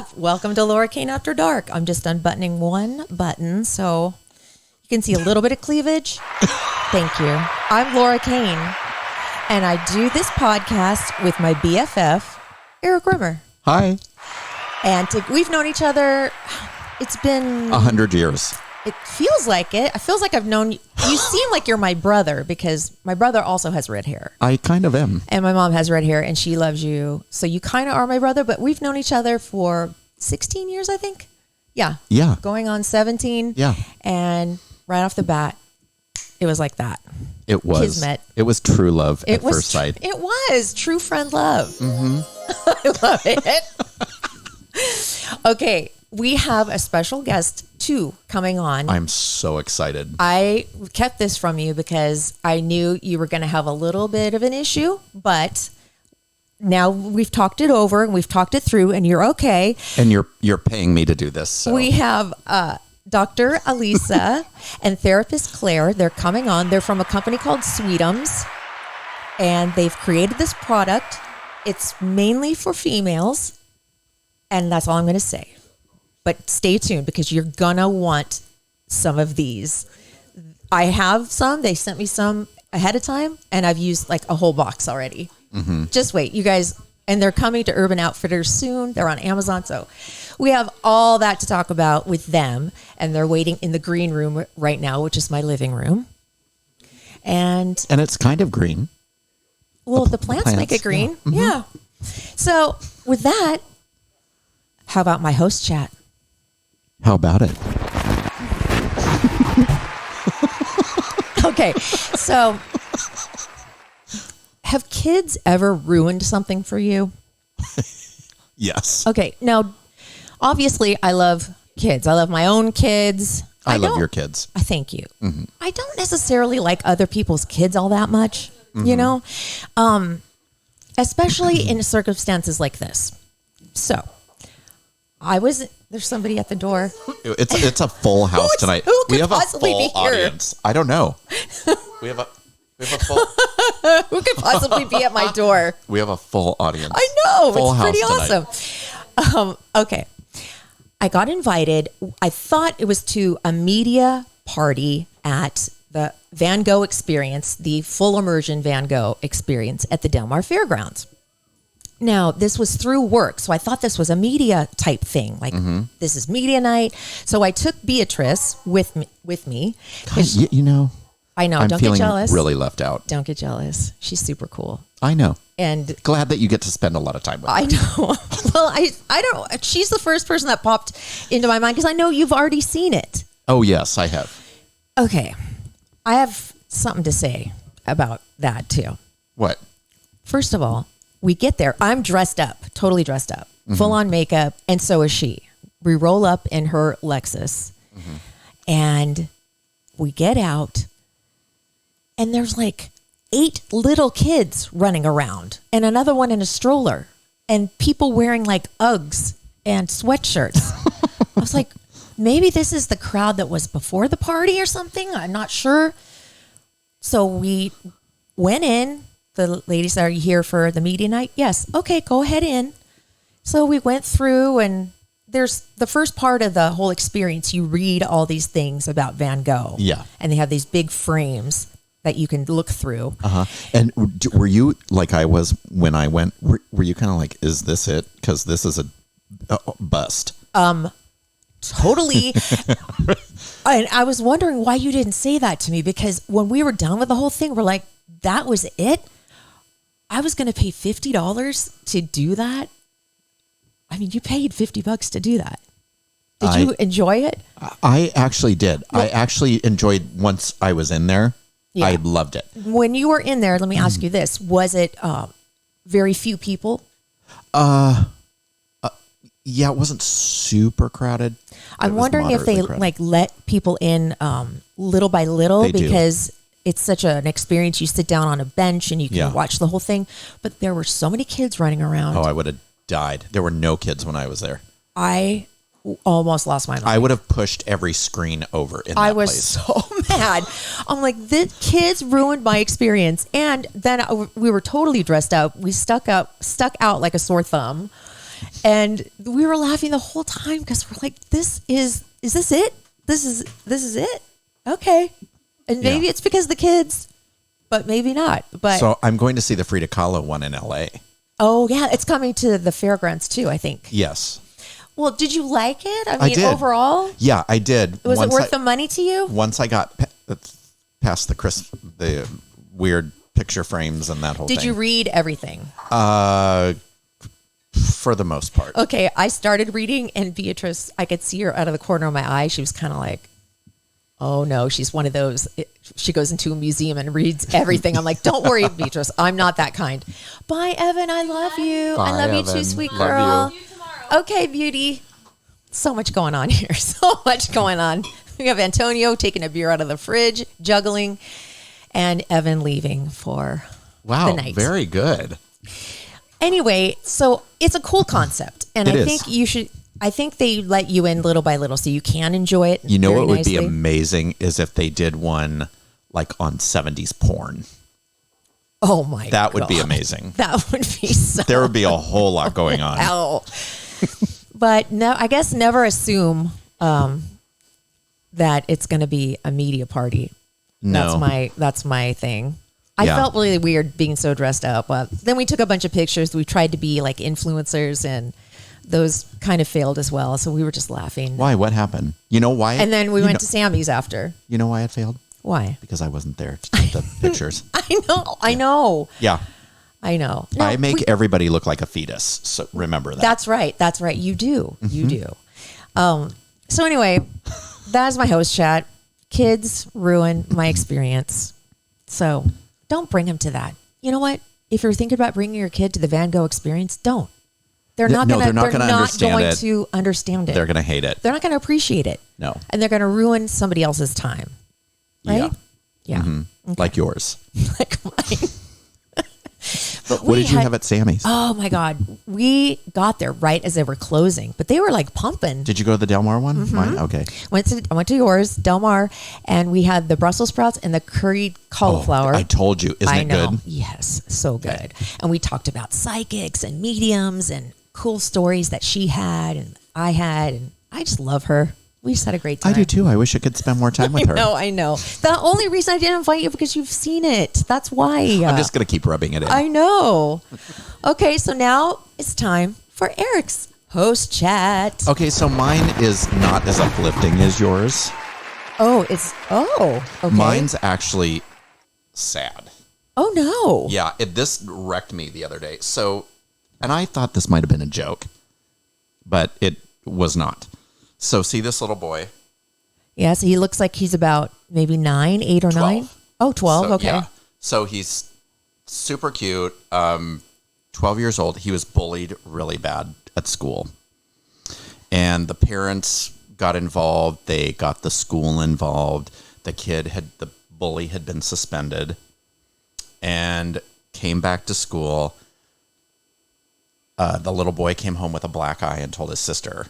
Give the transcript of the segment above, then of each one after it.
up? Welcome to Laura Kane After Dark. I'm just unbuttoning one button so you can see a little bit of cleavage. Thank you. I'm Laura Kane, and I do this podcast with my BFF, Erik Rimmer. Hi. And we've known each other, it's been 100 years. It feels like it. It feels like I've known you. You seem like you're my brother because my brother also has red hair. I kind of am. And my mom has red hair and she loves you. So you kind of are my brother, but we've known each other for 16 years, I think. Yeah. Yeah. Going on 17. Yeah. And right off the bat, it was like that. It was. Kismet. It was true love at first sight. It was true friend love. Mm-hmm. I love it. Okay. We have a special guest, too, coming on. I'm so excited. I kept this from you because I knew you were going to have a little bit of an issue, but now we've talked it over and we've talked it through and you're okay. And you're paying me to do this. So. We have Dr. Alisa and therapist Claire. They're coming on. They're from a company called Sweetums, and they've created this product. It's mainly for females, and that's all I'm going to say. But stay tuned because you're going to want some of these. I have some. They sent me some ahead of time, and I've used like a whole box already. Mm-hmm. Just wait, you guys. And they're coming to Urban Outfitters soon. They're on Amazon. So we have all that to talk about with them. And they're waiting in the green room right now, which is my living room. And it's kind of green. Well, the plants make it green. Yeah. Mm-hmm. Yeah. So with that, how about my host chat? How about it? Okay, so have kids ever ruined something for you? Yes. Okay, now, obviously, I love kids. I love my own kids. I love your kids. I thank you. Mm-hmm. I don't necessarily like other people's kids all that much, you know, especially in circumstances like this. So, there's somebody at the door. It's a full house tonight. Who could we have possibly a full be here? audience. I don't know. We have a full. Who could possibly be at my door? We have a full audience. I know. Full it's pretty house awesome. Okay. I got invited. I thought it was to a media party at the Van Gogh experience, the full immersion Van Gogh experience at the Del Mar Fairgrounds. Now, this was through work, so I thought this was a media type thing. Like, This is media night. So I took Beatrice with me. God, you know. I know. I'm don't feeling get jealous. Really left out. Don't get jealous. She's super cool. I know. And glad that you get to spend a lot of time with her. I know. Well, I don't. She's the first person that popped into my mind because I know you've already seen it. Oh, yes, I have. Okay. I have something to say about that, too. What? First of all, we get there. I'm dressed up, totally dressed up, full on makeup, and so is she. We roll up in her Lexus, and we get out, and there's like 8 little kids running around, and another one in a stroller, and people wearing like Uggs and sweatshirts. I was like, maybe this is the crowd that was before the party or something. I'm not sure. So we went in. The ladies, are you here for the media night? Yes. Okay, go ahead in. So we went through, and there's the first part of the whole experience. You read all these things about Van Gogh. Yeah. And they have these big frames that you can look through. Uh-huh. And were you, like I was when I went, were you kind of like, is this it? Because this is a bust. Totally. And I was wondering why you didn't say that to me, because when we were done with the whole thing, we're like, that was it? I was going to pay $50 to do that. I mean, you paid $50 to do that. Did you enjoy it? I actually did. Well, I actually enjoyed once I was in there. Yeah. I loved it. When you were in there, let me ask you this. Was it very few people? Yeah, it wasn't super crowded. I'm wondering if they like let people in little by little, because it's such an experience. You sit down on a bench and you can watch the whole thing. But there were so many kids running around. Oh, I would have died. There were no kids when I was there. I almost lost my mind. I would have pushed every screen over in that place. I was so mad. I'm like, the kids ruined my experience. And then we were totally dressed up. We stuck out like a sore thumb. And we were laughing the whole time because we're like, is this it? This is it? Okay. And maybe it's because the kids, but maybe not. But so I'm going to see the Frida Kahlo one in LA. Oh yeah, it's coming to the fairgrounds too, I think. Yes. Well, did you like it? I mean, did. Overall? Yeah, I did. Was it worth the money to you? Once I got past the weird picture frames and that whole thing. Did you read everything? For the most part. Okay, I started reading, and Beatrice, I could see her out of the corner of my eye. She was kind of like, oh no, she's one of those. She goes into a museum and reads everything. I'm like, don't worry, Beatrice. I'm not that kind. Bye, Evan. I love you. Bye, I love Evan. you too, sweet Love girl. you. Okay, beauty. So much going on here. So much going on. We have Antonio taking a beer out of the fridge, juggling, and Evan leaving for the night. Very good. Anyway, so it's a cool concept, and I think you should. I think they let you in little by little, so you can enjoy it. You know very what would nicely. be amazing is if they did one like on 70s porn. Oh my! That would be amazing. That would be so. There would be a whole lot going on. Hell. But no, I guess never assume that it's going to be a media party. No, that's my thing. I felt really weird being so dressed up. But then we took a bunch of pictures. We tried to be like influencers, and those kind of failed as well. So we were just laughing. Why? What happened? You know why? And then we went to Sammy's after. You know why it failed? Why? Because I wasn't there to take the pictures. I know. Yeah. I know. No, I make everybody look like a fetus. So remember that. That's right. You do. Mm-hmm. You do. So anyway, that's my host chat. Kids ruin my experience. So don't bring them to that. You know what? If you're thinking about bringing your kid to the Van Gogh experience, don't. They're not going to understand it. They're going to hate it. They're not going to appreciate it. No. And they're going to ruin somebody else's time. Right? Yeah. Mm-hmm. Okay. Like yours. Like mine. But what did you have at Sammy's? Oh my God. We got there right as they were closing, but they were like pumping. Did you go to the Del Mar one? Mm-hmm. Mine? Okay. I went to yours, Del Mar, and we had the Brussels sprouts and the curried cauliflower. I told you. Isn't it good? Yes. So good. And we talked about psychics and mediums and cool stories that she had and I had. And I just love her. We just had a great time. I do too. I wish I could spend more time with her. I know. The only reason I didn't invite you because you've seen it. That's why. I'm just going to keep rubbing it in. I know. Okay, so now it's time for Erik's host chat. Okay, so mine is not as uplifting as yours. Okay. Mine's actually sad. Oh, no. Yeah, this wrecked me the other day. So, and I thought this might have been a joke, but it was not. So see this little boy? Yes, he looks like he's about maybe 8 or 12. 9. Oh, 12. So, okay. Yeah. So he's super cute. 12 years old. He was bullied really bad at school. And the parents got involved. They got the school involved. The bully had been suspended and came back to school. The little boy came home with a black eye and told his sister.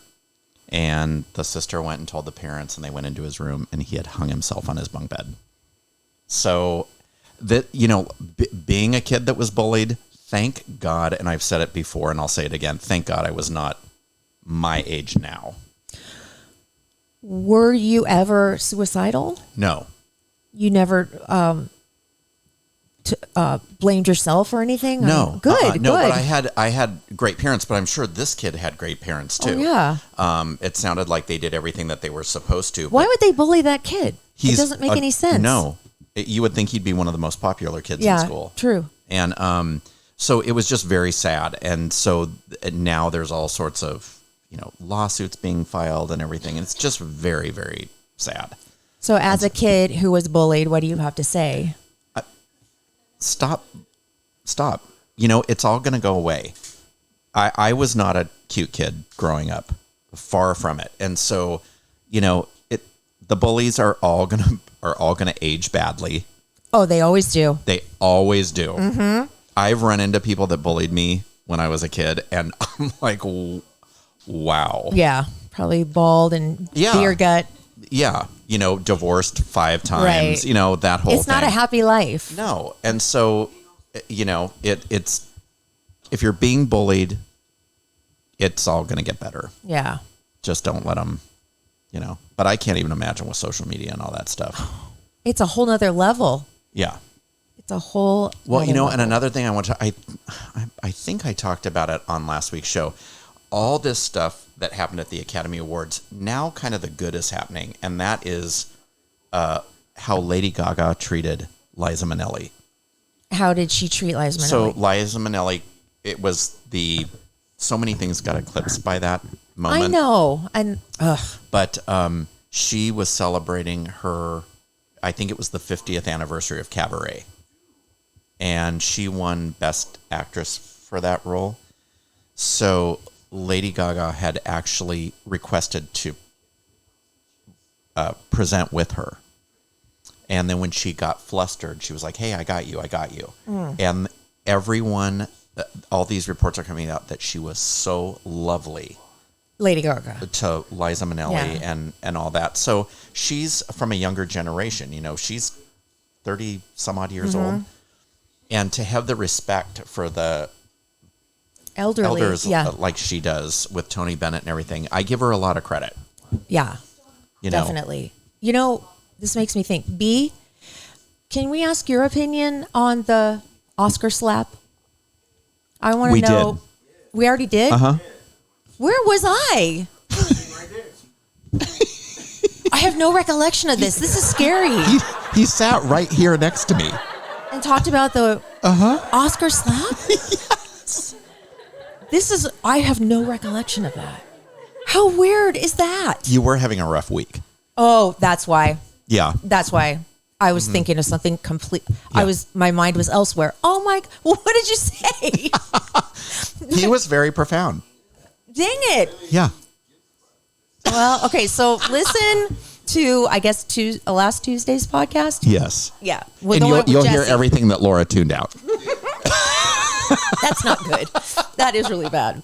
And the sister went and told the parents, and they went into his room, and he had hung himself on his bunk bed. So, being a kid that was bullied, thank God, and I've said it before, and I'll say it again, thank God I was not my age now. Were you ever suicidal? No. You never blamed yourself or anything? No. Good. No, but I had great parents, but I'm sure this kid had great parents too. Oh, yeah. It sounded like they did everything that they were supposed to. Why would they bully that kid? It doesn't make any sense. No. You would think he'd be one of the most popular kids in school. True. And so it was just very sad. And so now there's all sorts of, lawsuits being filed and everything. And it's just very, very sad. So as a kid who was bullied, what do you have to say? Stop. It's all going to go away. I was not a cute kid growing up, far from it. And so, the bullies are all going to age badly. Oh, they always do. They always do. Mm-hmm. I've run into people that bullied me when I was a kid, and I'm like, wow. Yeah, probably bald and beer gut. Yeah, divorced 5 times, right. That whole thing. It's not a happy life. No. And so, it's, if you're being bullied, it's all going to get better. Yeah. Just don't let them, But I can't even imagine with social media and all that stuff. It's a whole nother level. Yeah. It's a whole. Well, level. and another thing I think I talked about it on last week's show. All this stuff that happened at the Academy Awards, now kind of the good is happening, and that is how Lady Gaga treated Liza Minnelli. How did she treat Liza Minnelli? So Liza Minnelli, it was so many things got eclipsed by that moment. I know, and but she was celebrating her, I think it was the 50th anniversary of Cabaret, and she won Best Actress for that role. So Lady Gaga had actually requested to present with her. And then when she got flustered, she was like, hey, I got you. And everyone, all these reports are coming out that she was so lovely. Lady Gaga. To Liza Minnelli and all that. So she's from a younger generation. She's 30 some odd years old. And to have the respect for the elders like she does with Tony Bennett and everything, I give her a lot of credit. Yeah, definitely. This makes me think. B, can we ask your opinion on the Oscar slap? I want to know. Did. We already did? Uh-huh. Where was I? I have no recollection of this. This is scary. He sat right here next to me. And talked about the Oscar slap? Yes. I have no recollection of that. How weird is that? You were having a rough week. Oh, that's why. Yeah. That's why. I was thinking of something complete. Yeah. My mind was elsewhere. Oh my, what did you say? He was very profound. Dang it. Yeah. Well, okay. So listen to, I guess, last Tuesday's podcast. Yes. Yeah. And you'll hear everything that Laura tuned out. That's not good. That is really bad.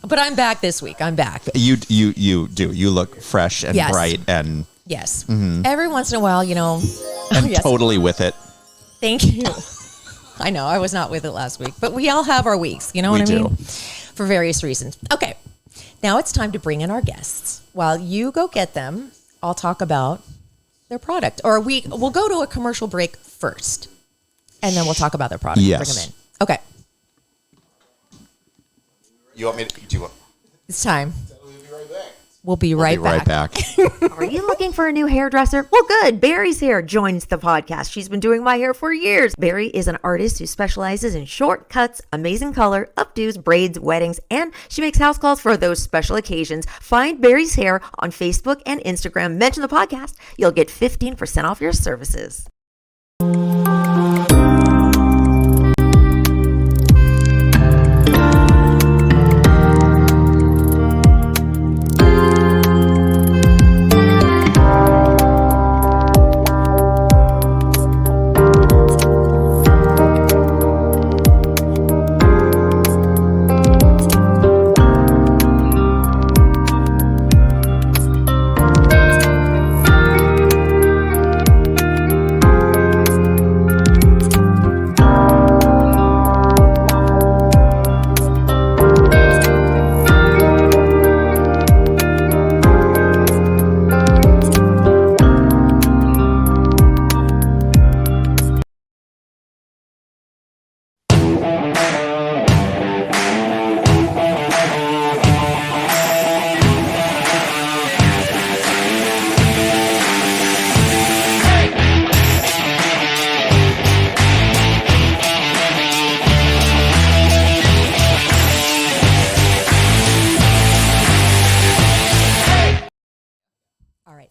But I'm back this week. I'm back. You do. You look fresh and bright and yes. Mm-hmm. Every once in a while, and totally with it. Thank you. I know I was not with it last week, but we all have our weeks. You know what I mean? For various reasons. Okay. Now it's time to bring in our guests. While you go get them, I'll talk about their product, or we'll go to a commercial break first, and then we'll talk about their product. Yes. Bring them in. Okay. You want me to do what? It's time. We'll be right back. Are you looking for a new hairdresser? Well, good. Barry's Hair joins the podcast. She's been doing my hair for years. Barry is an artist who specializes in short cuts, amazing color, updos, braids, weddings, and she makes house calls for those special occasions. Find Barry's Hair on Facebook and Instagram. Mention the podcast. You'll get 15% off your services.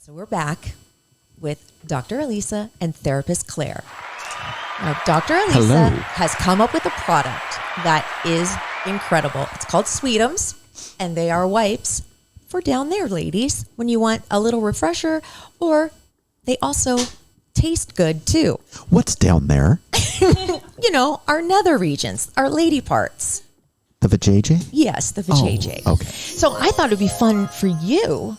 So we're back with Dr. Alisa and therapist Claire. Now, Dr. Alisa has come up with a product that is incredible. It's called Sweetums, and they are wipes for down there, ladies, when you want a little refresher, or they also taste good too. What's down there? Our nether regions, our lady parts. The vajayjay? Yes, the vajayjay. Oh, okay. So I thought it'd be fun for you,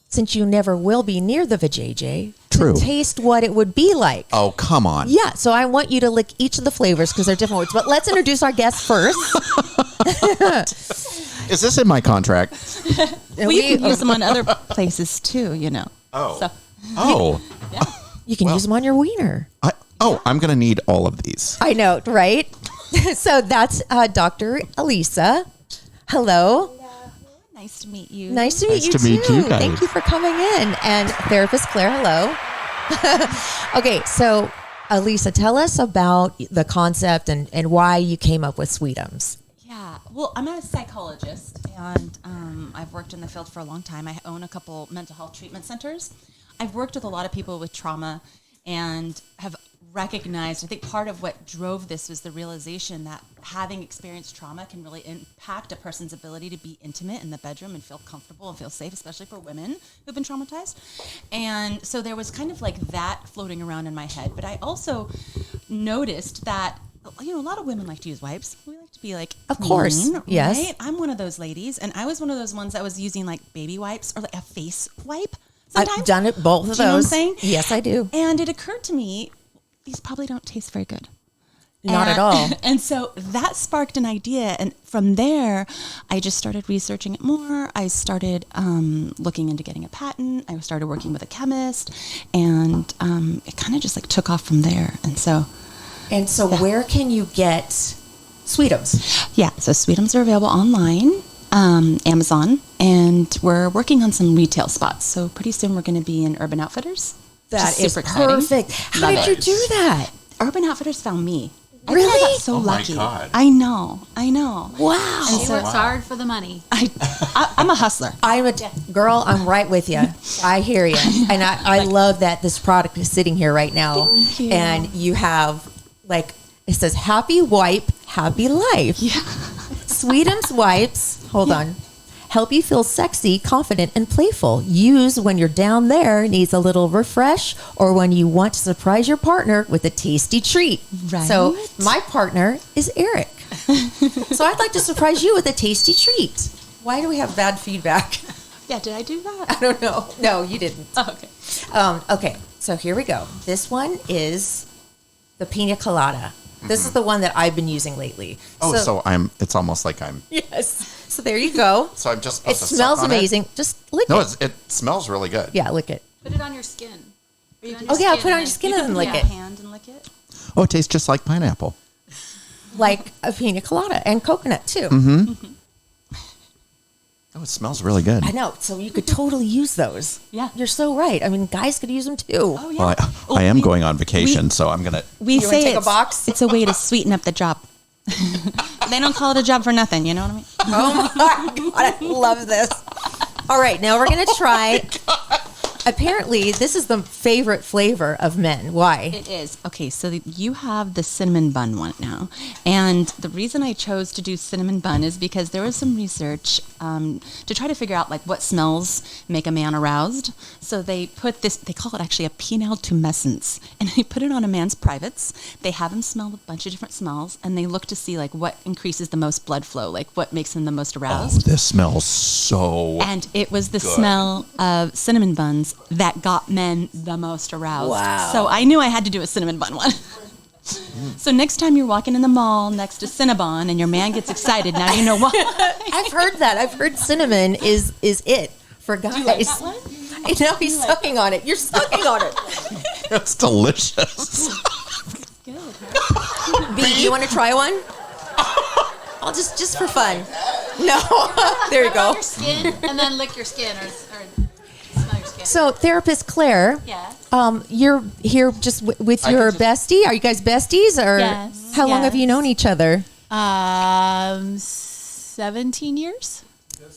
since you never will be near the vajayjay, to taste what it would be like. Oh, come on. Yeah, so I want you to lick each of the flavors because they're different words. But let's introduce our guests first. Is this in my contract? Well, you can use them on other places too, you know. Oh. So, Oh. yeah. You can use them on your wiener. I'm going to need all of these. I know, right? So that's Dr. Alisa. Hello. Nice to meet you. Nice to meet you too. Thank you for coming in. And therapist Claire, hello. Okay, so Alisa, tell us about the concept and why you came up with Sweetums. Yeah, well, I'm a psychologist, and I've worked in the field for a long time. I own a couple mental health treatment centers. I've worked with a lot of people with trauma and have recognized, I think part of what drove this was the realization that having experienced trauma can really impact a person's ability to be intimate in the bedroom and feel comfortable and feel safe, especially for women who've been traumatized. And so there was kind of like that floating around in my head. But I also noticed that, you know, a lot of women like to use wipes. We like to be like, of course, clean, yes. Right? I'm one of those ladies, and I was one of those ones that was using like baby wipes or like a face wipe. Sometimes. I've done it, both of Do you know what I'm those. saying? Yes, I do. And it occurred to me, these probably don't taste very good. Not at all. And so that sparked an idea. And from there, I just started researching it more. I started looking into getting a patent. I started working with a chemist. And it kind of just like took off from there. And so Where can you get Sweetums? Yeah, so Sweetums are available online, Amazon. And we're working on some retail spots. So pretty soon we're going to be in Urban Outfitters. That is super exciting. perfect. How did you do that? Urban Outfitters found me. I Really? got so my lucky. God. I know. Wow. And She so works hard for the money. I'm a hustler. I'm a girl. I'm right with you. I hear you, and I love that this product is sitting here right now. Thank you. And you have like it says "Happy Wipe, Happy Life." Yeah. Sweetums wipes. Hold on. Help you feel sexy, confident, and playful. Use when you're down there, needs a little refresh, or when you want to surprise your partner with a tasty treat. Right. So my partner is Erik. So I'd like to surprise you with a tasty treat. Why do we have bad feedback? Yeah, did I do that? I don't know. No, you didn't. Oh, okay. Okay, so here we go. This one is the pina colada. This is the one that I've been using lately. It's almost like I'm. Yes. So there you go. So I'm just It supposed to smells suck on it? amazing. Just lick No, it. it smells really good. Yeah, lick it. Put it on your skin. Put it on your skin and lick it. Hand and lick it. Oh, it tastes just like pineapple. Like a pina colada and coconut too. Oh, it smells really good. I know. So you could totally use those. Yeah. You're so right. I mean, guys could use them too. Oh, yeah. Well, I am going on vacation, so I'm going to. We You wanna say take a it's, box? it's a way to sweeten up the job. They don't call it a job for nothing, you know what I mean? Oh my God, I love this. All right, now we're going to try. Apparently, this is the favorite flavor of men. Why? It is. Okay, so you have the cinnamon bun one now. And the reason I chose to do cinnamon bun is because there was some research to try to figure out like what smells make a man aroused. So they put this, they call it actually a penile tumescence. And they put it on a man's privates. They have him smell a bunch of different smells. And they look to see like what increases the most blood flow, like what makes him the most Oh, aroused. this smells so. And it was the good. smell of cinnamon buns that got men the most aroused. Wow. So I knew I had to do a cinnamon bun one. So next time you're walking in the mall next to Cinnabon and your man gets excited, now you know what. I've heard that. I've heard cinnamon is it for guys. You like that one? I know he's sucking on it. You're sucking on it. It's delicious. Good. Huh? B, you want to try one? I'll just for fun. No. There you Put it on go. your skin and then lick your skin or smell your skin. So, therapist Claire, Yes. you're here just with your bestie. Are you guys besties, or Yes. how long have you known each other? 17 years.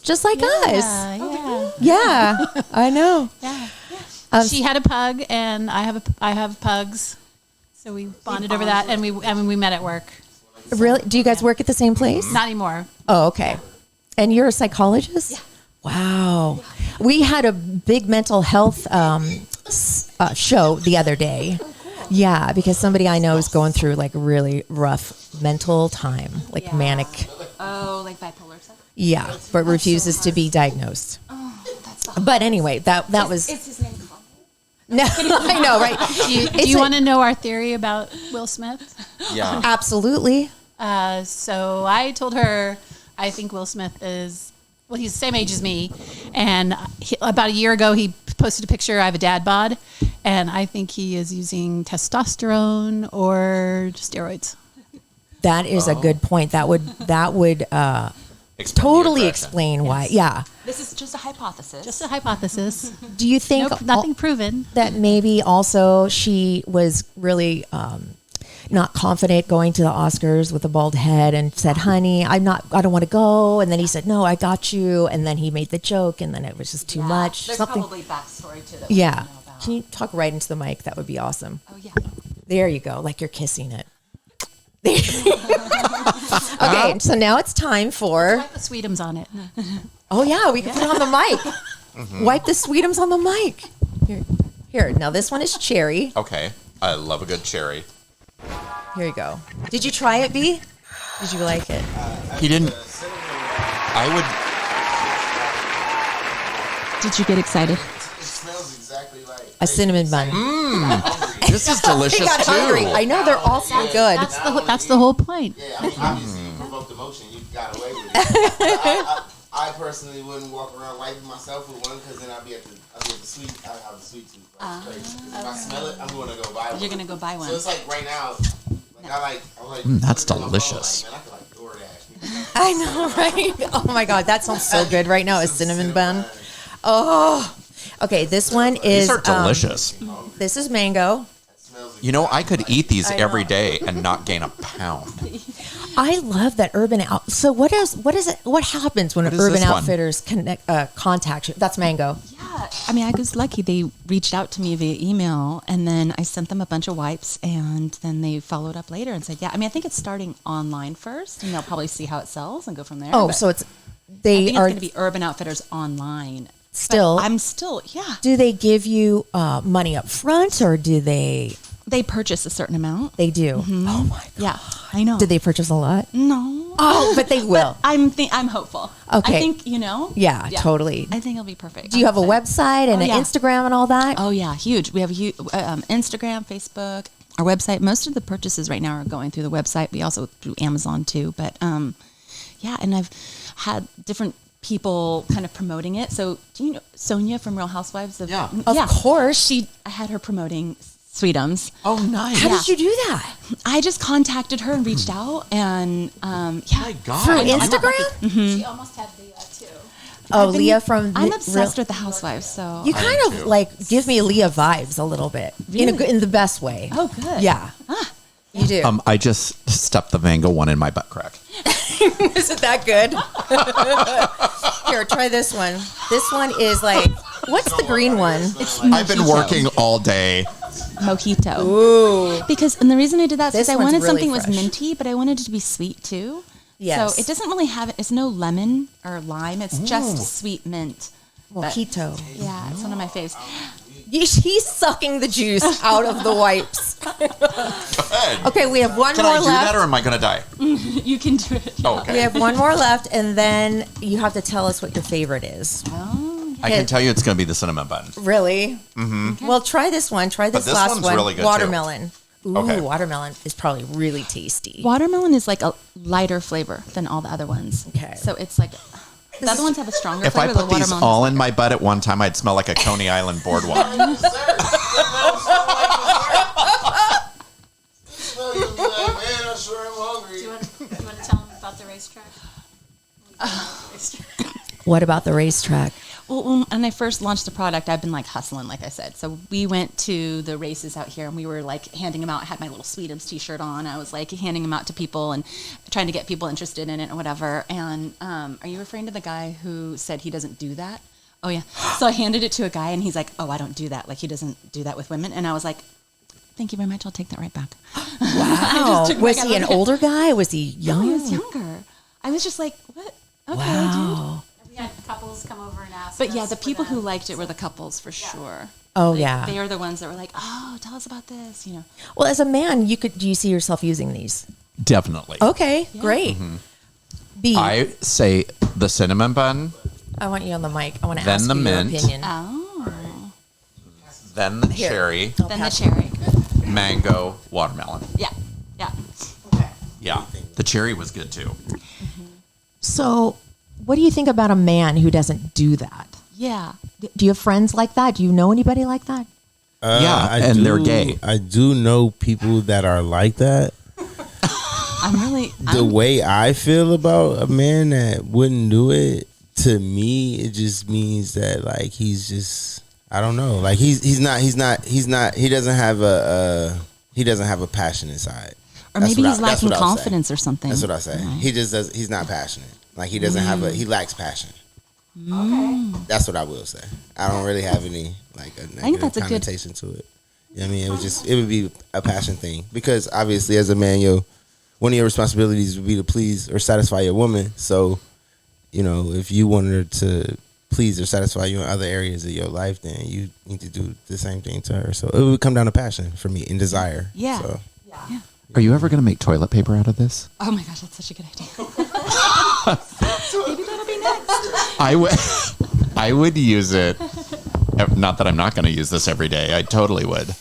Just like us. Yeah. Yeah, I know. Yeah. She had a pug, and I have pugs, so we bonded over that, and we met at work. Really? Do you guys work at the same place? Not anymore. Oh, okay. And you're a psychologist? Yeah. Wow. We had a big mental health show the other day. Yeah, because somebody I know is going through like really rough mental time, like manic. Oh, like bipolar stuff? Yeah, but refuses to be diagnosed. Oh, that's the But anyway, that was Is his name Colin? no, I know, right? Do you want to know our theory about Will Smith? Yeah. Absolutely. So I told her I think Will Smith is, well, he's the same age as me. And about a year ago, he posted a picture. I have a dad bod. And I think he is using testosterone or steroids. That is a good point. That would totally explain why. Yeah. This is just a hypothesis. Just a hypothesis. Do you think Nope, nothing proven. that maybe also she was really not confident going to the Oscars with a bald head and said, "Honey, I don't want to go." And then he said, "No, I got you." And then he made the joke, and then it was just too much. There's probably backstory to that. Yeah. We don't know about. Can you talk right into the mic? That would be awesome. Oh yeah. There you go, like you're kissing it. Okay, so now it's time for. Wipe the Sweetums on it. Oh yeah, we can put it on the mic. Wipe the Sweetums on the mic. Here. Now this one is cherry. Okay. I love a good cherry. Here you go. Did you try it, B? Did you like it? He didn't. I would. Did you get excited? It smells exactly like A cinnamon bun. This is delicious I got hungry. too. I know they're all so good. That's the whole point. Yeah, I mean, obviously you provoked emotion. You got away with it. I personally wouldn't walk around wiping myself with one because then I'd be at the sweet. I have the sweet tooth. Like, crazy. 'Cause if I smell it, I'm going to go buy one. You're gonna go buy one. So it's like right now, I'm like. That's put it in my phone, delicious. Like, man, I could like DoorDash. I know, right? Oh my God, that sounds so good right now. A cinnamon bun. Oh, okay. This one is. These are delicious. This is mango. You know, I could eat these I every know. day and not gain a pound. I love that Urban Out. So what is it? What happens when What is Urban this one? Outfitters contact you? That's mango. Yeah, I mean, I was lucky. They reached out to me via email, and then I sent them a bunch of wipes, and then they followed up later and said, "Yeah." I mean, I think it's starting online first, and they'll probably see how it sells and go from there. Oh, but so it's I they think it's are going to be Urban Outfitters online. still. But I'm still, yeah. Do they give you money up front, or do they? They purchase a certain amount. They do. Oh my God. Yeah, I know. Did they purchase a lot? No. Oh, but they will. I'm hopeful. Okay. I think, Yeah, totally. I think it'll be perfect. Do you have a website and an yeah. Instagram and all that? Oh yeah, huge. We have Instagram, Facebook, our website. Most of the purchases right now are going through the website. We also do Amazon too. But yeah, and I've had different people kind of promoting it. So do you know Sonia from Real Housewives? Yeah. Of course. I had her promoting Sweetums. Oh, nice. How did you do that? I just contacted her and reached out, and My God. Through I know. Instagram? She almost had Leah too. Oh, Leah from. I'm the obsessed with the Housewives. So You kind of too. like give me Leah vibes a little bit in the best way. oh good. Yeah, you do. I just stuffed the mango one in my butt crack. Isn't that good? Here, try this one. This one is like, what's the green one? I've been working all day. Mojito. Ooh. And the reason I did that is This because I one's wanted really something that was fresh. minty, but I wanted it to be sweet too. Yes. So it doesn't really have, it's no lemon or lime. It's just sweet mint. But Mojito. yeah, it's one of my faves. He's sucking the juice out of the wipes. Okay, we have one Can more I do left. that or am I going to die? You can do it. Oh, okay. We have one more left, and then you have to tell us what your favorite is. I can tell you it's going to be the cinnamon bun. Really? Mm-hmm. Well, try this one. Try this, this last one's one. really good, too. Watermelon. Ooh, Okay. watermelon is probably really tasty. Watermelon is like a lighter flavor than all the other ones. Okay. So it's like, the other ones have a stronger If I flavor. put these all in my butt at one time, I'd smell like a Coney Island boardwalk. Smell you, be like, man, I'm sure I'm hungry. Do you want to tell them about the racetrack? What about the racetrack? Well, when I first launched the product, I've been like hustling, like I said. So we went to the races out here, and we were like handing them out. I had my little Sweetums T-shirt on. I was like handing them out to people and trying to get people interested in it or whatever. And are you referring to the guy who said he doesn't do that? Oh yeah. So I handed it to a guy, and he's like, "Oh, I don't do that. Like he doesn't do that with women." And I was like, "Thank you very much. I'll take that right back." Wow. took Was back he an everything. older guy? Was he young? No, he was younger. I was just like, "What? Okay, Wow. We had couples come over and ask. dude." But yeah, us the for people them. who liked it were the couples for sure. Oh, Like, yeah. they are the ones that were like, "Oh, tell us about this," you know. Well, as a man, do you see yourself using these? Definitely. Okay, great. B, I say the cinnamon bun, I want you on the mic. I want to Then ask the you mint. your opinion. Oh. then the Here. cherry, I'll Then the pass cherry. mango, watermelon. Yeah. Yeah. Yeah. The cherry was good too. So, what do you think about a man who doesn't do that? Yeah. Do you have friends like that? Do you know anybody like that? They're gay. I do know people that are like that. The way I feel about a man that wouldn't do it, to me, it just means that like he's just, I don't know, like he doesn't have a passionate side. Or maybe he's lacking confidence or something. That's what I say. He just does. He's not passionate. Like he doesn't have he lacks passion. Okay. That's what I will say. I don't really have any like a negative connotation to it. You know what I mean? It would be a passion thing, because obviously as a man, one of your responsibilities would be to please or satisfy your woman. So, if you wanted her to please or satisfy you in other areas of your life, then you need to do the same thing to her. So it would come down to passion for me and desire. Yeah. So. Yeah. Are you ever going to make toilet paper out of this? Oh my gosh, that's such a good idea. Maybe that'll be next. I would use it. Not that I'm not going to use this every day. I totally would.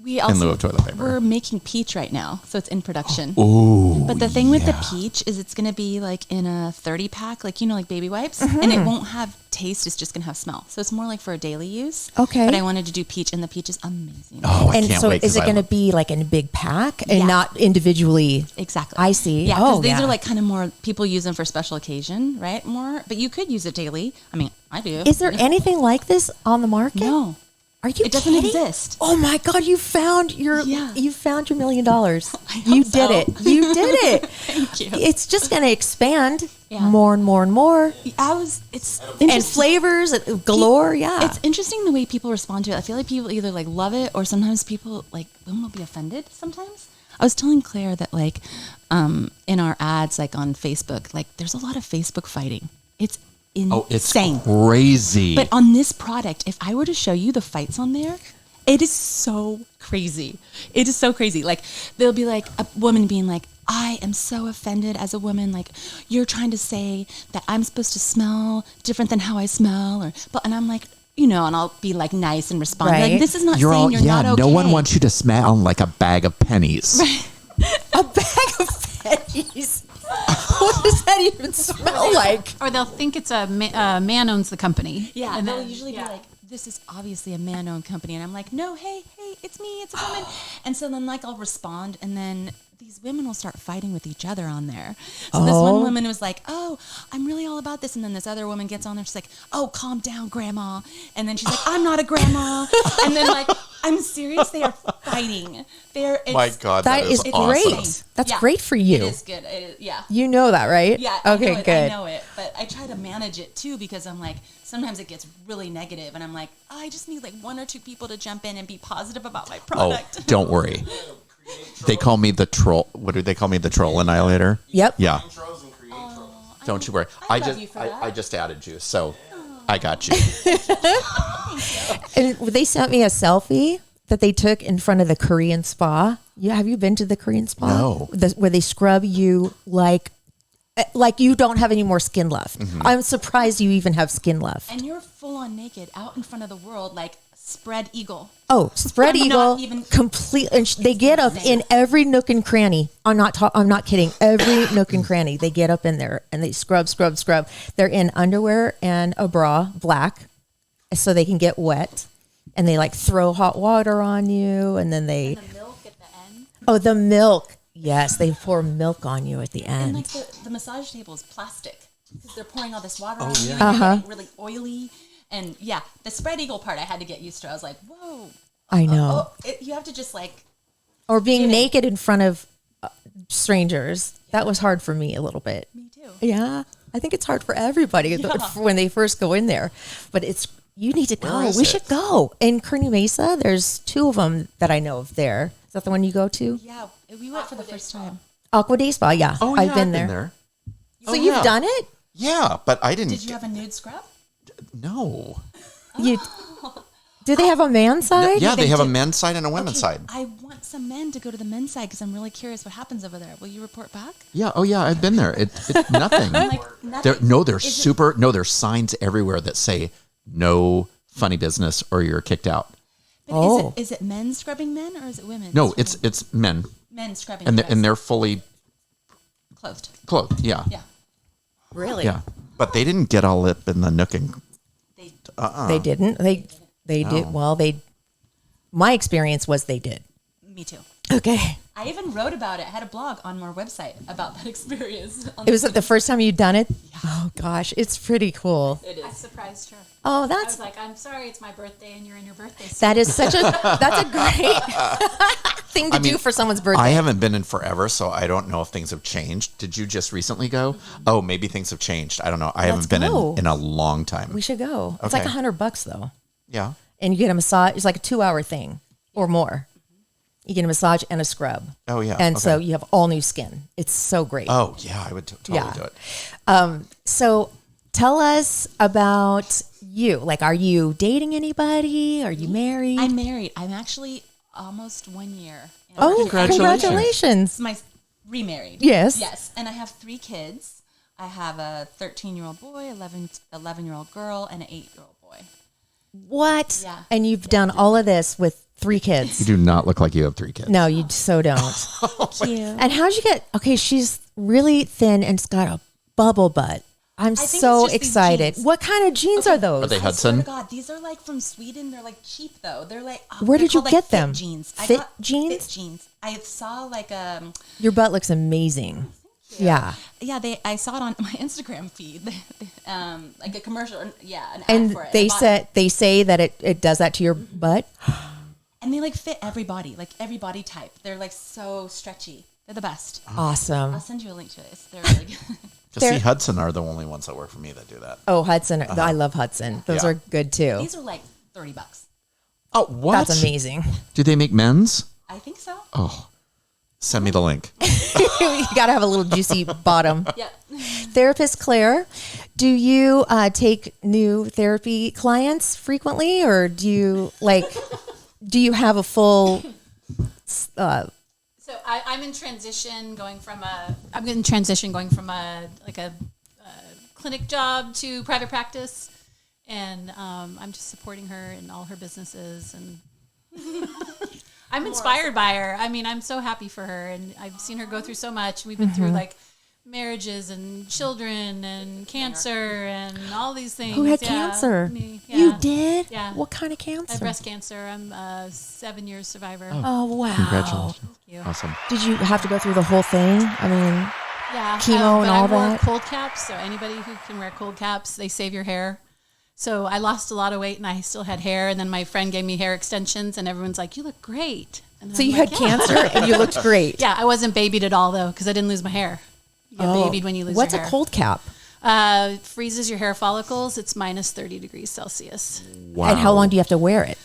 We also, in lieu of toilet paper. We're making peach right now, so it's in production. Ooh, but the thing with the peach is it's going to be like in a 30 pack, like baby wipes, and it won't have taste. It's just going to have smell. So it's more like for a daily use. Okay. But I wanted to do peach, and the peach is amazing. Oh, I and can't so wait. Is it going to be like in a big pack and not individually? Exactly. I see. Yeah, because these are like kind of more, people use them for special occasion, right? More, but you could use it daily. I mean, I do. Is there anything like this on the market? No. Are you It doesn't kidding? exist. Oh my God! You found your $1 million. You did it. You did it. Thank you. It's just going to expand more and more and more. It's And flavors galore. Yeah. It's interesting the way people respond to it. I feel like people either like love it, or sometimes people women will be offended. Sometimes I was telling Claire that in our ads on Facebook, there's a lot of Facebook fighting. It's insane. It's crazy. But on this product, if I were to show you the fights on there, it is so crazy. It is so crazy. There'll be a woman being like, I am so offended as a woman. You're trying to say that I'm supposed to smell different than how I smell, and I'm like, and I'll be nice and respond. Right. This is not saying you're not okay. No one wants you to smell like a bag of pennies. A bag of pennies. What does that even smell like? Or they'll think it's a man owns the company. Yeah, and they'll then, usually be like, this is obviously a man-owned company. And I'm like, no, hey, it's me, it's a woman. And so then I'll respond, and then these women will start fighting with each other on there. So this one woman was like, oh, I'm really all about this. And then this other woman gets on there, she's like, oh, calm down, grandma. And then she's like, I'm not a grandma. And then I'm serious, they are fighting. My God, that is great. awesome. That's great for you. It is good. Yeah. You know that, right? Yeah. Okay, good. I know it. But I try to manage it too, because I'm like, sometimes it gets really negative, and I'm like, I just need one or two people to jump in and be positive about my product. Oh, don't worry. They call me the troll. What do they call me? The troll annihilator? Yep. Yeah. Oh, Don't you worry. I love you for that. I just added you, so I got you. And they sent me a selfie that they took in front of the Korean spa. Have you been to the Korean spa? No. Where they scrub you like you don't have any more skin left. Mm-hmm. I'm surprised you even have skin left. And you're full on naked out in front of the world, spread eagle. Oh, spread I'm eagle, not even- complete. And they get up in every nook and cranny. I'm not kidding. Every nook and cranny, they get up in there and they scrub. They're in underwear and a bra, black, so they can get wet. And they throw hot water on you, and then they. And the milk at the end. Oh, the milk. Yes, they pour milk on you at the And end. the massage table is plastic, because they're pouring all this water on you, and you're getting really oily. And yeah, the spread eagle part I had to get used to. I was like, whoa. I know. You have to just Or being naked in front of strangers. That was hard for me a little bit. Me too. Yeah, I think it's hard for everybody when they first go in there. But you need to go. We should go. In Kearney Mesa, there's 2 of them that I know of there. Is that the one you go to? Yeah, we went for the first time. Aqua Day Spa, yeah. Oh, I've been there. So you've done it? Yeah, but I didn't. Did you have a nude scrub? No. Do they have a man's side? Yeah, they have a men's side and a women's side. I want some men to go to the men's side, because I'm really curious what happens over there. Will you report back? Yeah. Oh, yeah. I've been there. It's nothing. Nothing. There's signs everywhere that say no funny business or you're kicked out. But is it men scrubbing men, or is it women? No, it's men. Men scrubbing And guys. they're fully clothed. clothed. Yeah. Yeah. Really? Yeah. But they didn't get all up in the nook and... They didn't. They did. Well, my experience was they did. Me too. Okay. I even wrote about it. I had a blog on our website about that experience. It was the first time you'd done it? Yeah. Oh, gosh. It's pretty cool. It is. I surprised her. Oh, I that's... was like, I'm sorry, it's my birthday and you're in your birthday suit. That's a great thing to do for someone's birthday. I haven't been in forever, so I don't know if things have changed. Did you just recently go? Oh, maybe things have changed. I don't know. I haven't been in a long time. We should go. It's like $100 though. Yeah. And you get a massage. It's like a 2-hour thing or more. You get a massage and a scrub. Oh, yeah. And so you have all new skin. It's so great. Oh, yeah. I would totally do it. So tell us about you. Like, are you dating anybody? Are you married? I'm married. I'm actually almost 1 year. Oh, congratulations. My remarried. Yes. Yes. And I have 3 kids. I have a 13-year-old boy, 11-year-old girl, and an 8-year-old boy. What? Yeah. And you've done all of this with 3 kids. You do not look like you have 3 kids. No, you so don't. Thank you. And how'd you get, okay, she's really thin and it's got a bubble butt. I'm think so it's just these excited. jeans. What kind of jeans are those? Are they I swear Hudson? to God, these are like from Sweden. They're like cheap though. They're like Where they're did you called, get fit them? Jeans. Fit got jeans? Fit jeans. I saw like Your butt looks amazing. Yeah. yeah. I saw it on my Instagram feed, like a commercial. Yeah, an ad And for it. they say that it does that to your butt. And they like fit every body, like every body type. They're like so stretchy. They're the best. Awesome. I'll send you a link to it. They're really good. Just see, Hudson are the only ones that work for me that do that. Oh, Hudson. I love Hudson. Those Yeah. are good too. These are like $30. Oh, what? That's amazing. Do they make men's? I think so. Oh, send me the link. You got to have a little juicy bottom. Yeah. Therapist Claire, do you take new therapy clients frequently, or do you have a full? So I'm in transition going from a clinic job to private practice, and I'm just supporting her in all her businesses, and I'm inspired by her. I mean, I'm so happy for her, and I've seen her go through so much. We've been through like marriages and children and cancer and all these things. Who had cancer? Me. Yeah. You did? Yeah. What kind of I have cancer? breast cancer. I'm a 7 years survivor. Oh wow! Congratulations. Thank you. Awesome. Did you have to go through the whole thing? I mean, Yeah, chemo and but all I wore that? cold caps, so anybody who can wear cold caps, they save your hair. So I lost a lot of weight and I still had hair, and then my friend gave me hair extensions, and everyone's like, "You look great." And so I'm you like, had "Yeah." cancer and you looked great. Yeah, I wasn't babied at all though, because I didn't lose my hair. You get babied when you lose What's your hair. a cold cap? Freezes your hair follicles. It's minus 30 degrees Celsius. Wow. And how long do you have to wear it?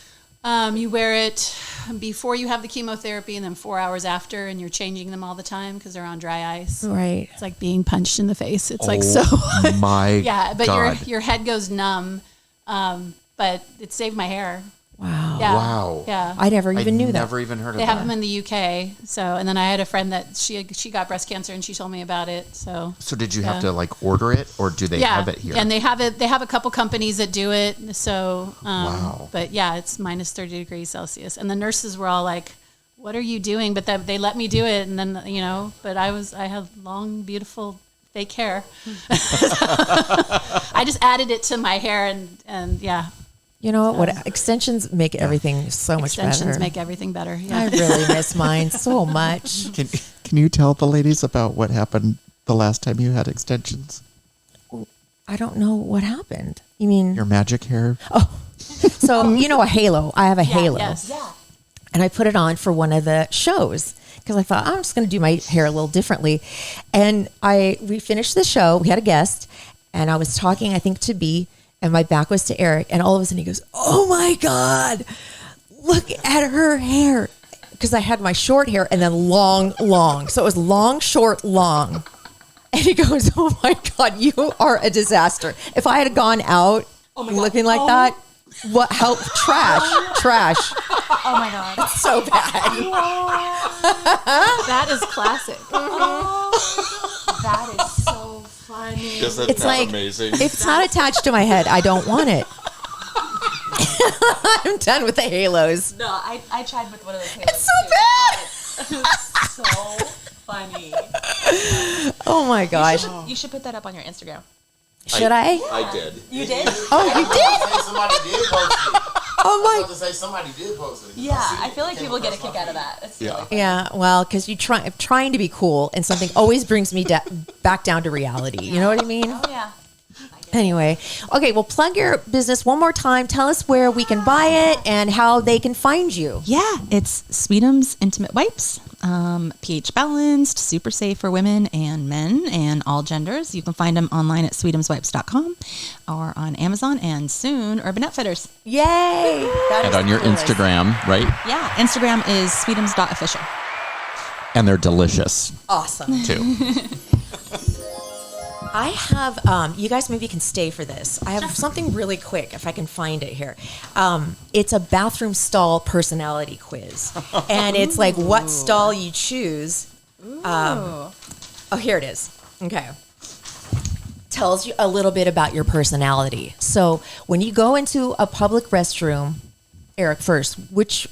You wear it before you have the chemotherapy, and then 4 hours after, and you're changing them all the time because they're on dry ice. Right. It's like being punched in the face. It's like so. My Yeah, but God. your head goes numb. But it saved my hair. Wow. Yeah. Wow. Yeah. I never even knew that. Never even heard of They that. have them in the UK. So, and then I had a friend that she got breast cancer, and she told me about it. So So did you have to like order it, or do they have it here? and they have it. They have a couple companies that do it. So, Wow. But yeah, it's minus 30 degrees Celsius, and the nurses were all like, "What are you doing?" But they let me do it, and then but I have long, beautiful fake hair. I just added it to my hair, and yeah, You know what? Extensions make everything so much extensions better. make everything better. I Yeah. really miss mine so much. Can you tell the ladies about what happened the last time you had extensions? I don't know what happened. You mean Your magic hair? so? You know a halo. I have a halo, Yes. Yeah. and I put it on for one of the shows because I thought I'm just going to do my hair a little differently. And we finished the show. We had a guest, and I was talking, I think, to B. And my back was to Erik, and all of a sudden he goes, "Oh my God, look at her hair." Because I had my short hair and then long. So it was long, short, long. And he goes, "Oh my God, you are a disaster." If I had gone out looking like that, what? How trash. Oh my God. It's so bad. That is classic. That is so funny. It's like, if it's not attached to my head, I don't want it. I'm done with the halos. No, I tried with one of those halos. It's so bad. It's so funny. Oh my gosh. You should put that up on your Instagram. Should I? I did. You did? Oh, you did? Somebody did post it. Oh I my. was about to say somebody did post it. Yeah, I feel like people get a kick out of that. It's Yeah. Yeah, well, because trying to be cool and something always brings me back down to reality. You know what I mean? Oh, yeah. Anyway, okay, well, plug your business one more time. Tell us where we can buy it and how they can find you. Yeah, it's Sweetums Intimate Wipes, pH balanced, super safe for women and men and all genders. You can find them online at sweetumswipes.com or on Amazon and soon Urban Outfitters. Yay! That And is on your the coolest. Instagram, right? Yeah, Instagram is sweetums.official. And they're delicious Awesome. too. I have, you guys maybe can stay for this. I have something really quick if I can find it here. It's a bathroom stall personality quiz. And it's like what stall you choose. Oh, here it is. Okay. Tells you a little bit about your personality. So when you go into a public restroom, Erik, first, which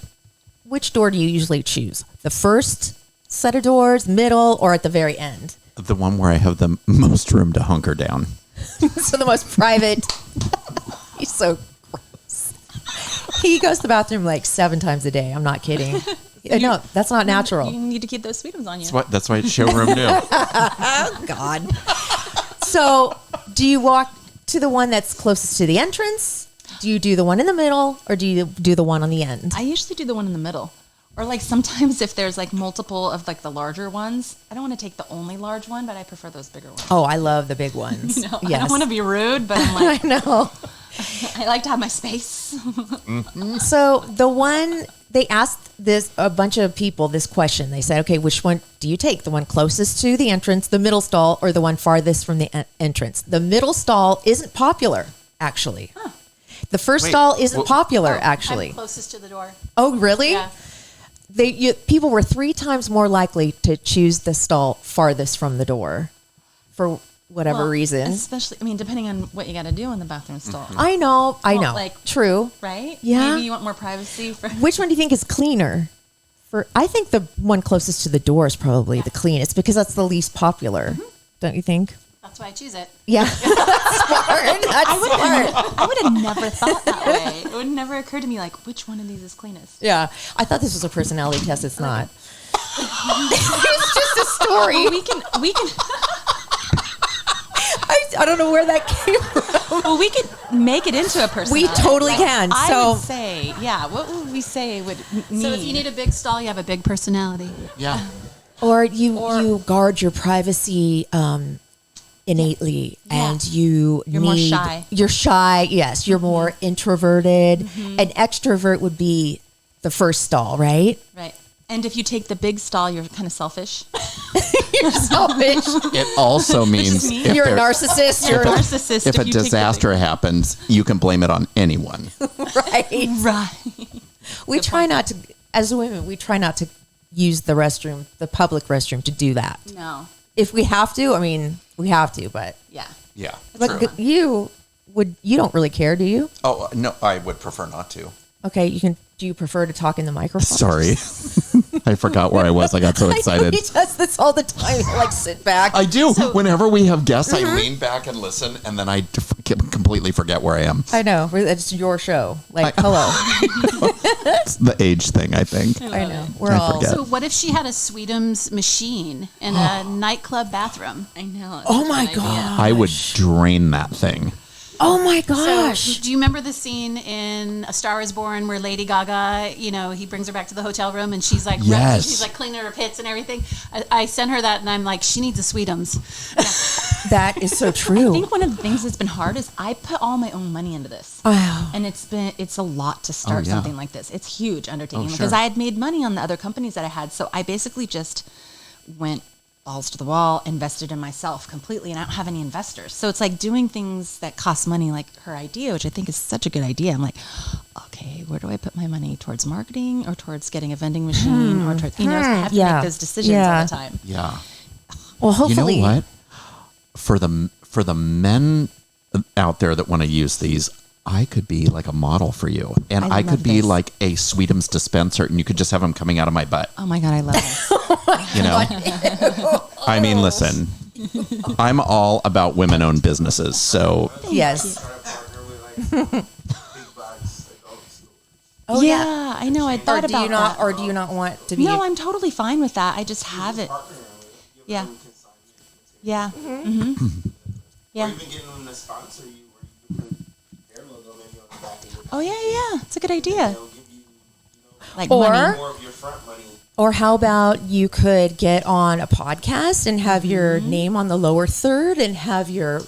door do you usually choose? The first set of doors, middle, or at the very end? The one where I have the most room to hunker down. So the most private. He's so gross. He goes to the bathroom like 7 times a day. I'm not kidding. No, that's not natural. You need to keep those Sweetums on you. That's why it's showroom new. Oh, God. So do you walk to the one that's closest to the entrance? Do you do the one in the middle? Or do you do the one on the end? I usually do the one in the middle. Or like sometimes if there's like multiple of like the larger ones, I don't want to take the only large one, but I prefer those bigger ones. Oh, I love the big ones. You know, Yes. I don't want to be rude, but I'm like, I know. I like to have my space. So the one, they asked a bunch of people this question. They said, okay, which one do you take? The one closest to the entrance, the middle stall, or the one farthest from the entrance? The middle stall isn't popular, actually. Huh. The first Wait, stall isn't well- popular, actually. I'm closest to the door. Oh, really? Yeah. People were 3 times more likely to choose the stall farthest from the door for whatever Well, reason. Especially, I mean, depending on what you got to do in the bathroom stall, I know. like- True. right? Yeah. Maybe you want more privacy. For Which one do you think is cleaner? I think the one closest to the door is probably the cleanest because that's the least popular. Don't you think? That's why I choose it. Yeah. That's smart. That's smart. I would have never thought that way. It would never occur to me like which one of these is cleanest. Yeah. I thought this was a personality test. It's not. It's just a story. We can. I don't know where that came from. Well, we could make it into a personality. We totally can. I So- would say, yeah. What would we say would mean? So if you need a big stall, you have a big personality. Yeah. Or you guard your privacy innately, and you're more shy. You're shy. Yes, you're more introverted. An extrovert would be the first stall, right? right. And if you take the big stall, you're kind of selfish. You're selfish. It also means me. if You're a there- narcissist. You're a You're narcissist. if a you take the big- disaster happens, you can blame it on anyone. right. right? We try not to, as women, we try not to use the restroom, the public restroom, to do that. No. If we have to, I mean, we have to, but Yeah. Yeah. but you don't really care, do you? Oh, no, I would prefer not to. Okay, do you prefer to talk in the microphone? Sorry. I forgot where I was. I got so excited. He does this all the time. He'll, like, sit back. I do. Whenever we have guests, I lean back and listen, and then I completely forget where I am. I know. It's your show. Like, hello. It's the age thing, I think. I know. We're I all. forget. So what if she had a Sweetums machine in a nightclub bathroom? I know. Oh my god. I would drain that thing. Oh my So gosh. do you remember the scene in A Star Is Born where Lady Gaga, he brings her back to the hotel room and she's like, Yes. she's like cleaning her pits and everything. I sent her that and I'm like, she needs a Sweetums. That is so I true. think one of the things that's been hard is I put all my own money into this. Wow. And it's a lot to start yeah. something like this. It's a huge undertaking Oh, sure. because I had made money on the other companies that I had. So I basically just went balls to the wall, invested in myself completely, and I don't have any investors. So it's like doing things that cost money, like her idea, which I think is such a good idea. I'm like, okay, where do I put my money? Towards marketing or towards getting a vending machine or towards, I have to Yeah. make those decisions all the time. Yeah. Well, hopefully. You know what? For the men out there that want to use these, I could be like a model for you, and I could love be this. like a Sweetums dispenser, and you could just have them coming out of my butt. Oh my God, I love this. You know, I mean, listen, I'm all about women-owned businesses. So Yes. Try to partner with like big box adult stores. Oh yeah, I know. I thought Or do you about not? that. Or do you not want to be? No, I'm totally fine with that. I just have it. Partnering with it. Give Yeah. them consignment material. Yeah. Or Yeah. even getting them to sponsor you where you can put their logo maybe on the back of your Oh yeah. It's a good idea. They'll give you, Like Or- money. more of your front money. Or how about you could get on a podcast and have your name on the lower third and have your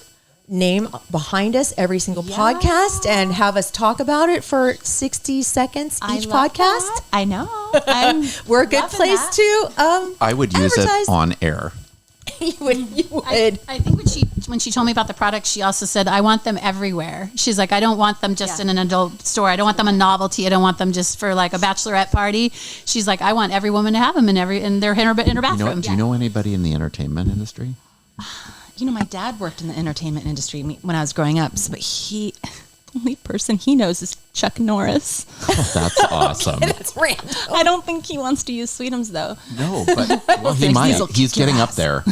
name behind us every single podcast and have us talk about it for 60 seconds each love podcast? that. I know. I'm We're a good loving place that. to I would use advertise. it on air. You would. I think when she told me about the product, she also said, I want them everywhere. She's like, I don't want them just in an adult store. I don't want them a novelty. I don't want them just for like a bachelorette party. She's like, I want every woman to have them in her bathroom. Do you know anybody in the entertainment industry? You know, my dad worked in the entertainment industry when I was growing up, but the only person he knows is Chuck Norris. That's awesome. That's random. I don't think he wants to use Sweetums though. No, but well, he These might. will He's kick your getting up ass. there.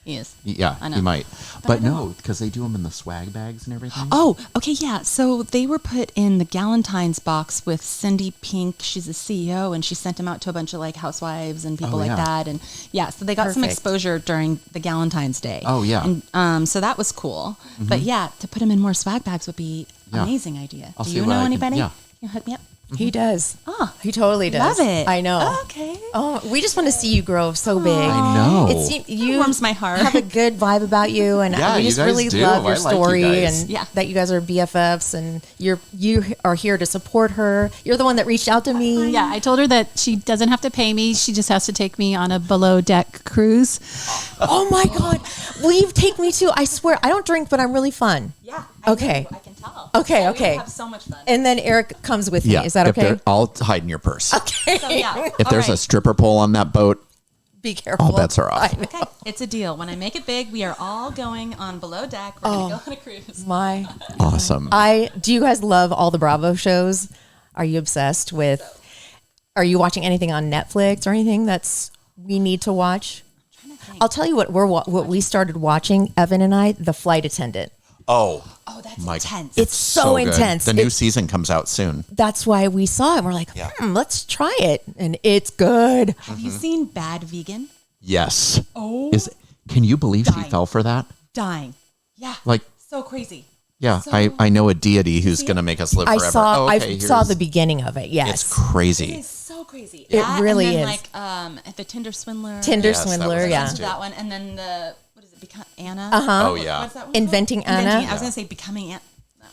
He is. Yeah, I know. he might. But no, because they do them in the swag bags and everything. Oh, okay, yeah. So they were put in the Galentine's box with Cindy Pink. She's a CEO, and she sent them out to a bunch of like housewives and people Oh, like yeah. that. And yeah, so they got some Perfect. exposure during the Galentine's Day. Oh, yeah. And so that was cool. But yeah, to put them in more swag bags would be Yeah. amazing idea. I'll Do see you what know I can- anybody? yeah. You hook me up. He does. Oh, He totally does. love it. I know. Okay. Oh, we just want to see you grow so big. I know. You warms my heart. have a good vibe about you, and Yeah, we you just guys really do. love your I like you story, guys. and Yeah. that you guys are BFFs, and you are here to support her. You're the one that reached out to me. Yeah, I told her that she doesn't have to pay me. She just has to take me on a below deck cruise. Oh my God, will you take me too? I swear, I don't drink, but I'm really fun. Yeah. Okay. I can tell. Okay, We okay. have so much fun. And then Eric comes with me. Yeah, Is that if okay? they're- I'll hide in your purse. So yeah. If there's a stripper pole on that boat, Be careful. all bets are off. I know. Okay, it's a deal. When I make it big, we are all going on below deck. We're gonna go on a cruise. My, Awesome. do you guys love all the Bravo shows? Are you obsessed with? Are you watching anything on Netflix or anything that's we need to watch? I'll tell you what what we started watching, Evan and I, The Flight Attendant. Oh, Oh, that's my- intense. It's so good. intense. The new It's- season comes out soon. That's why we saw it. And we're like, Yeah. let's try it, and it's good. Have you seen Bad Vegan? Yes. Oh. Can you believe she Dying. fell for that? Dying. Yeah. Like, So crazy. yeah, So- I know a deity who's going to make us live I forever. saw Oh, okay, I saw here's- the beginning of it. It's Yes, crazy. It's so crazy. It That, really and then, is. Like the Tinder Swindler. Tinder Yes, that was Swindler. nice Yeah, too. That one, and then the what is it? Anna. Oh, yeah. What's that one? Inventing called? Anna. I was gonna say Becoming Anna.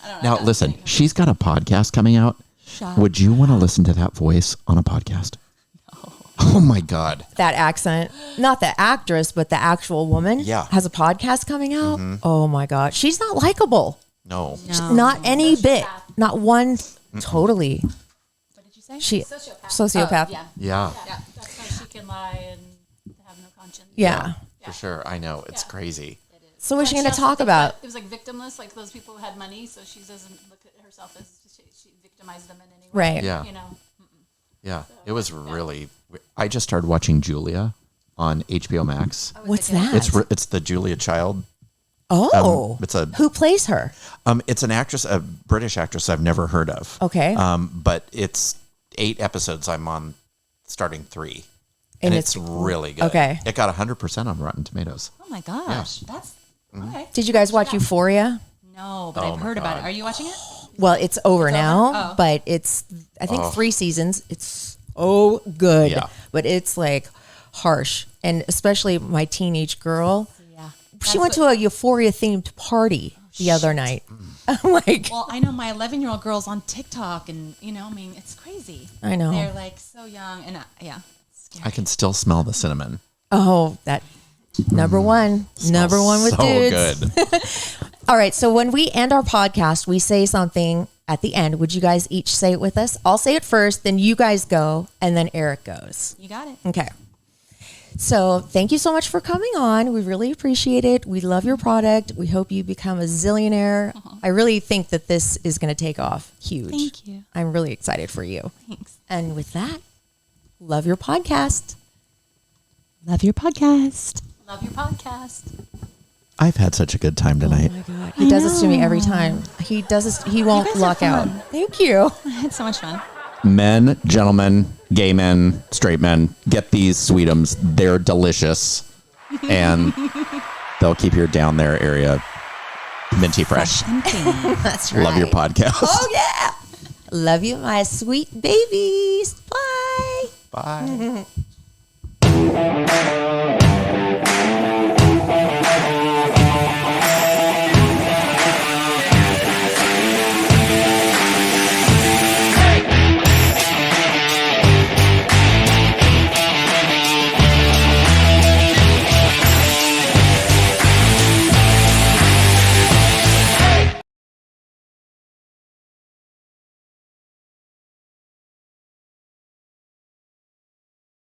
I don't know. Now, listen, she's got a podcast coming out. Shut Would you want to listen to that voice on a podcast? No. Oh, my God. that accent. Not the actress, but the actual woman. Yeah. has a podcast coming out. Oh my God, she's not likable. No. No. Not any bit. Not one. Totally. What did you say? She Sociopath. sociopath. Oh, yeah. Yeah, Yeah, that's why she can lie and have no conscience. Yeah. for sure. I know. It's crazy. So what's she Like, going to also talk thinks about? that it was like victimless, like those people who had money, so she doesn't look at herself as she victimized them in any way. Right. Yeah. You know. Yeah. It was really. I just started watching Julia on HBO Max. What's that? It's the Julia Child. Oh, it's a- who plays her? It's an actress, a British actress I've never heard of. Okay. But it's 8 episodes. I'm on starting 3. And And it's- it's really good. okay. It got 100% on Rotten Tomatoes. Oh my gosh, that's okay. Did you guys watch Euphoria? No, but Oh I've my heard about it. God. Are you watching it? Well, it's over now, Oh. but it's I think 3 seasons. It's so good, Yeah. but it's like harsh, and especially my teenage girl. Yeah. She went to a Euphoria themed party the other night. I'm like, Well, I know my 11-year-old girl's on TikTok, and I mean, it's crazy. I know. They're like so young, and yeah, it's scary. I can still smell the cinnamon. oh, that number one with so dudes. good. All right, so when we end our podcast, we say something at the end. Would you guys each say it with us? I'll say it first, then you guys go, and then Eric goes. You got it. Okay. So thank you so much for coming on. We really appreciate it. We love your product. We hope you become a zillionaire. I really think that this is going to take off huge. Thank you. I'm really excited for you. Thanks. And with that, love your podcast. Love your podcast. Love your podcast. I've had such a good time tonight. Oh my God. He does this to me every time. He does this. He won't guys are lock out. fun. Thank you. I had so much fun. Men, gentlemen, gay men, straight men, get these Sweetums. They're delicious. And they'll keep your down there area minty fresh. And clean. That's right. Love your podcast. Oh, yeah. Love you, my sweet babies. Bye. Bye.